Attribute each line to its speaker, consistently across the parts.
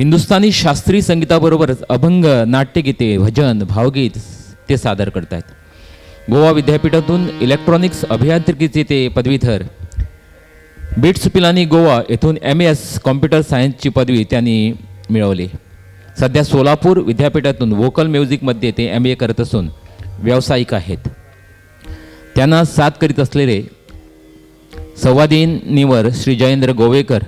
Speaker 1: हिंदुस्थानी शास्त्रीय संगीताबरोबरच अभंग, नाट्यगीते, भजन, भावगीत ते सादर करत आहेत. गोवा विद्यापीठातून इलेक्ट्रॉनिक्स अभियांत्रिकीचे ते पदवीधर. बिट्स पिलानी गोवा येथून MS कॉम्प्युटर सायन्सची पदवी त्यांनी मिळवली. सध्या सोलापूर विद्यापीठातून वोकल म्युझिकमध्ये ते MA करत असून व्यावसायिक आहेत. त्यांना साथ करीत असलेले संवादिनीवर श्री जयेंद्र गोवेकर,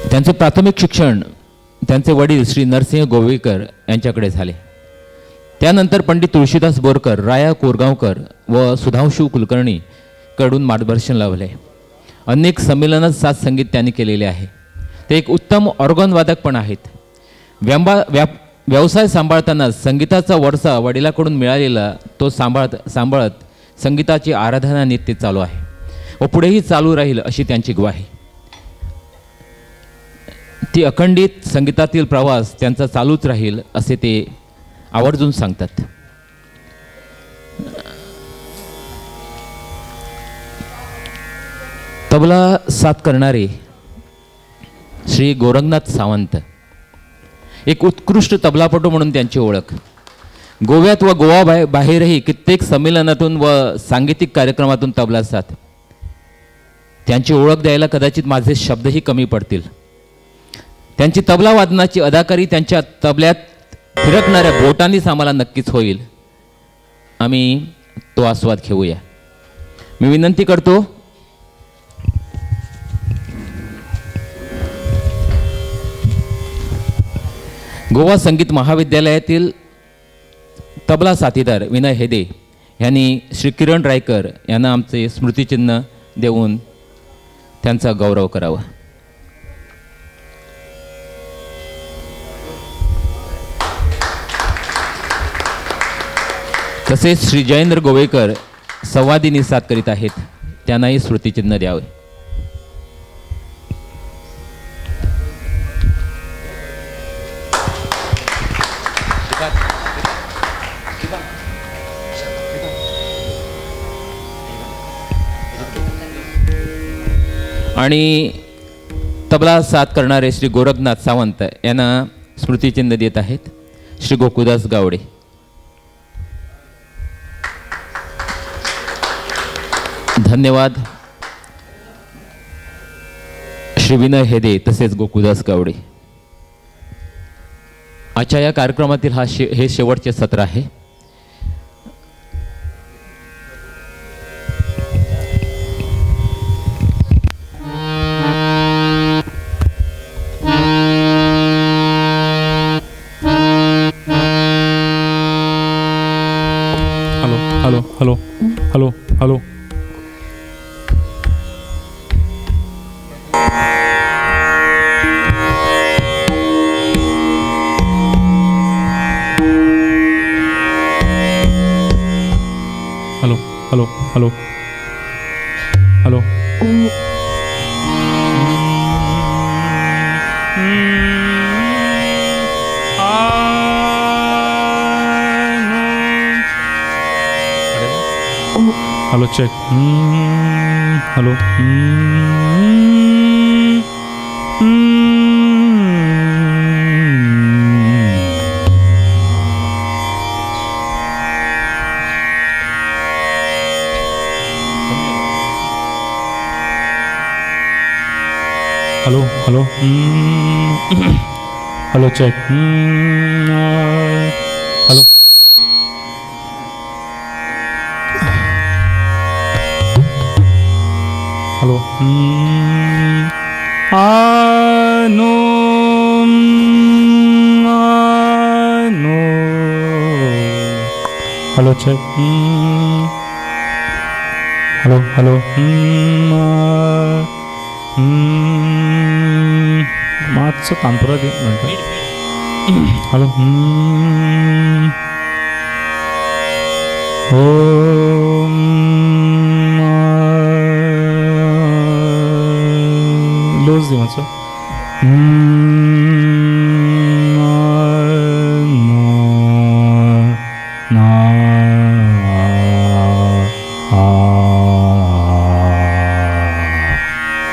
Speaker 1: त्यांचे प्राथमिक शिक्षण त्यांचे वडील श्री नरसिंह गोवेकर यांच्याकडे झाले. त्यानंतर पंडित तुळशीदास बोरकर, राया कोरगावकर व सुधांशू कुलकर्णी कडून मार्गदर्शन लाभले. अनेक संमेलनात साथ संगीत त्यांनी केलेले आहे. ते एक उत्तम ऑर्गन वादक पण आहेत. व्यवसाय सांभाळताना संगीताचा वारसा वडिलांकडून मिळालेला तो सांभाळत संगीताची आराधना नित्य चालू आहे व पुढेही चालू राहील अशी त्यांची ग्वाही. ती अखंडित संगीतातील प्रवास त्यांचा चालूच राहील असे ते आवर्जून सांगतात. तबला साथ करणारे श्री गोरखनाथ सावंत, एक उत्कृष्ट तबलापटू म्हणून त्यांची ओळख. गोव्यात व गोवा बाहेरही कित्येक संमेलनातून व सांगीतिक कार्यक्रमातून तबला साथ. त्यांची ओळख द्यायला कदाचित माझे शब्दही कमी पडतील. त्यांची तबला वादनाची अदाकारी त्यांच्या तबल्यात फिरकणाऱ्या बोटांनीच आम्हाला नक्कीच होईल. आम्ही तो आस्वाद घेऊया. मी विनंती करतो गोवा संगीत महाविद्यालयातील तबला साथीदार विनय हेदे यांनी श्री किरण रायकर यांना आमचे स्मृतिचिन्ह देऊन त्यांचा गौरव करावा. तसेच श्री जयेंद्र गोवेकर संवादिनी साथ करीत आहेत, त्यांनाही स्मृतिचिन्ह द्यावे. आणि तबला साथ करणारे श्री गोरखनाथ सावंत यांना स्मृतिचिन्ह देत आहेत श्री गोकुळदास गावडे. धन्यवाद श्री विनय हेदे तसेच गोकुळदास गावडे. आजच्या या कार्यक्रमातील हे शेवटचे सत्र आहे.
Speaker 2: Hello hello hello hello hello hello hello hello hello check. Hello hello hello hello check. Hello hello no no hello check. Hello hello मागचं तानपुरा दे म्हणतात. हॅलो हो लोज दे माझं.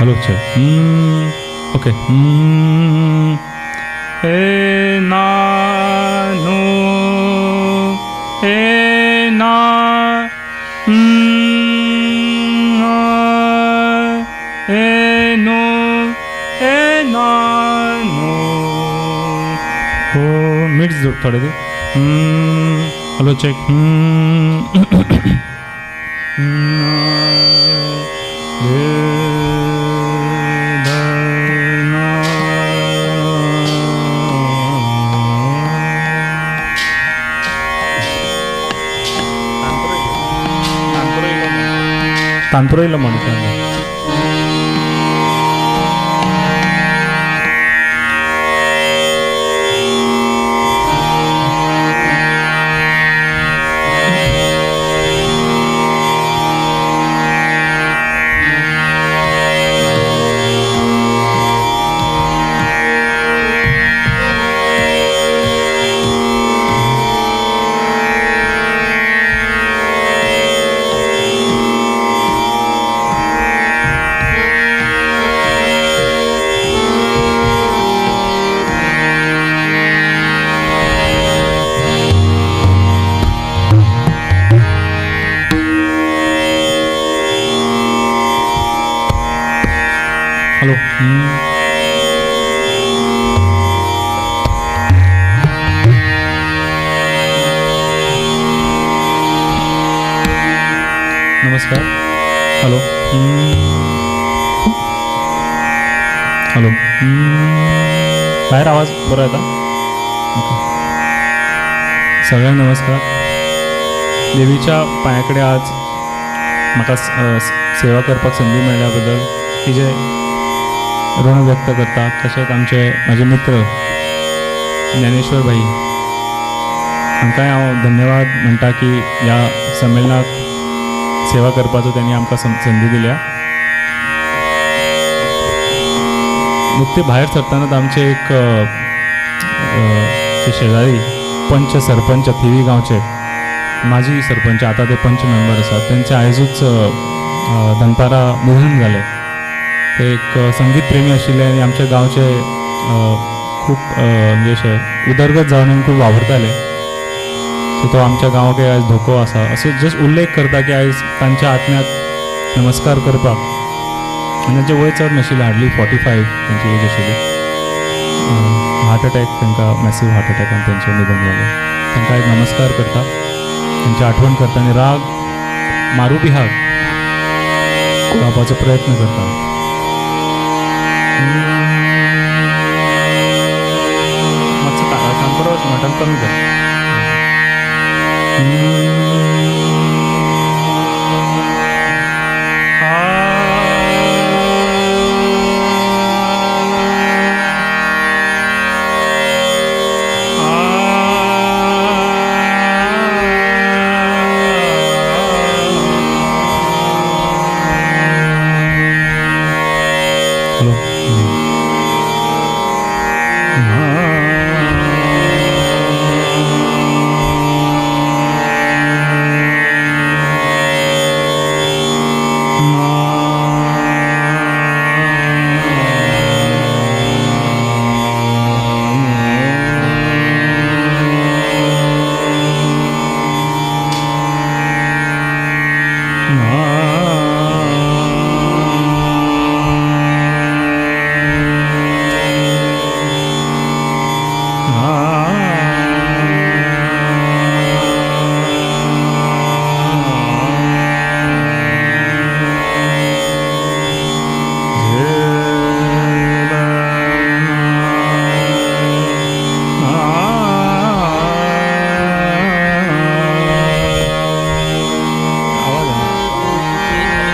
Speaker 2: हॅलो चेक ओके हे नानू हे ना हे नो हे नानू हो मीठ जोड थोडे ते हॅलो चेक तानपुराईला म्हणतो हॅलो नमस्कार हॅलो हॅलो बाहेर आवाज बरं येता ओके सगळ्यांना नमस्कार देवीच्या पांयाकडे आज म्हाका सेवा करपाक संदी मेळ्ळ्या बद्दल तिजे ऋण व्यक्त करता तशेंच आमचे माझे मित्र ज्ञानेश्वर भाई हांकांय हांव धन्यवाद म्हणटा की ह्या संमेलनाक सेवा करपाचो त्यांनी आमकां संदी दिल्या नुकते भायर सरतानाच आमचे एक शेजारी पंच सरपंच थिवी गांवचे माजी सरपंच आता ते पंच मेंबर आसात त्यांचे आयजूच दनपारा निधन जालें ते एक संगीत प्रेमी आशिल्ले आनी आमच्या गांवचे खूब म्हणजे अशें उदरगत जावन खूब वावरताले सो तो आमच्या गांवाक आयज धोको आसा असो जस्ट उल्लेख करता की आयज तांच्या आत्म्याक नमस्कार करपाक आनी तांचें वय चड नाशिल्लें हार्डली 45 तांची एज आशिल्ली हार्ट अटॅक तांकां मॅसीव हार्ट अटॅकान तेंचें निधन जालें तांकां एक नमस्कार करता तांची आठवण करता आनी राग मारूपी हाक गावपाचो प्रयत्न करता मातसो तानपुरो मटण कमी कर हॅलो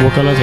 Speaker 2: वोकलाच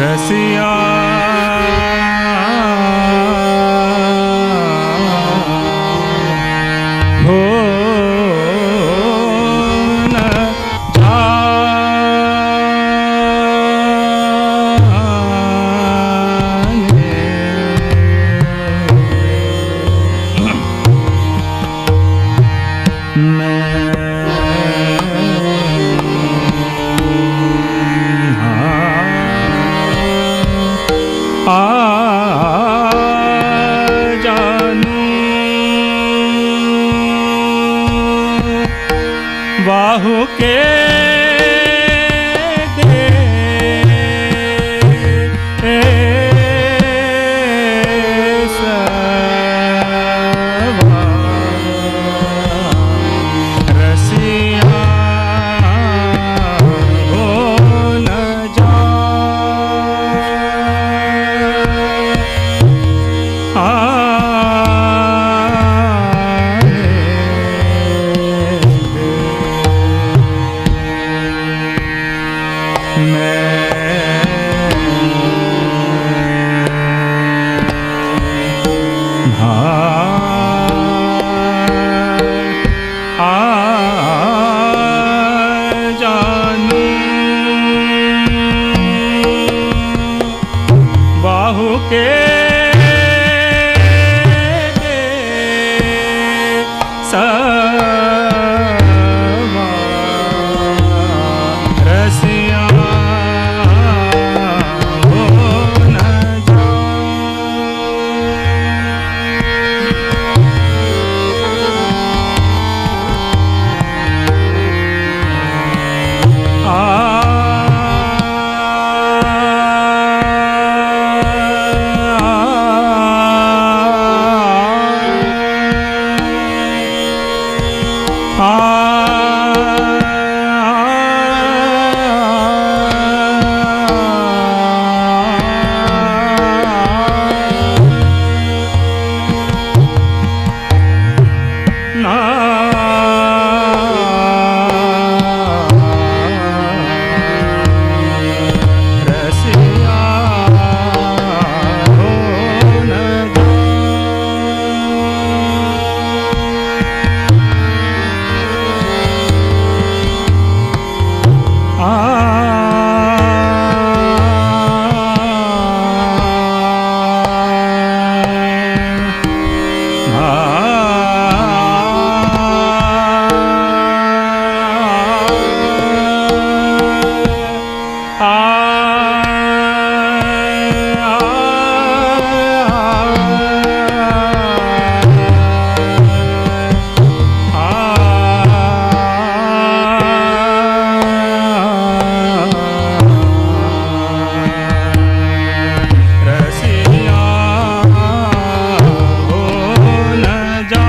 Speaker 2: रसिया हो न बाहु के रसिया हो न जा बाहु के सवा रसिया हो न जा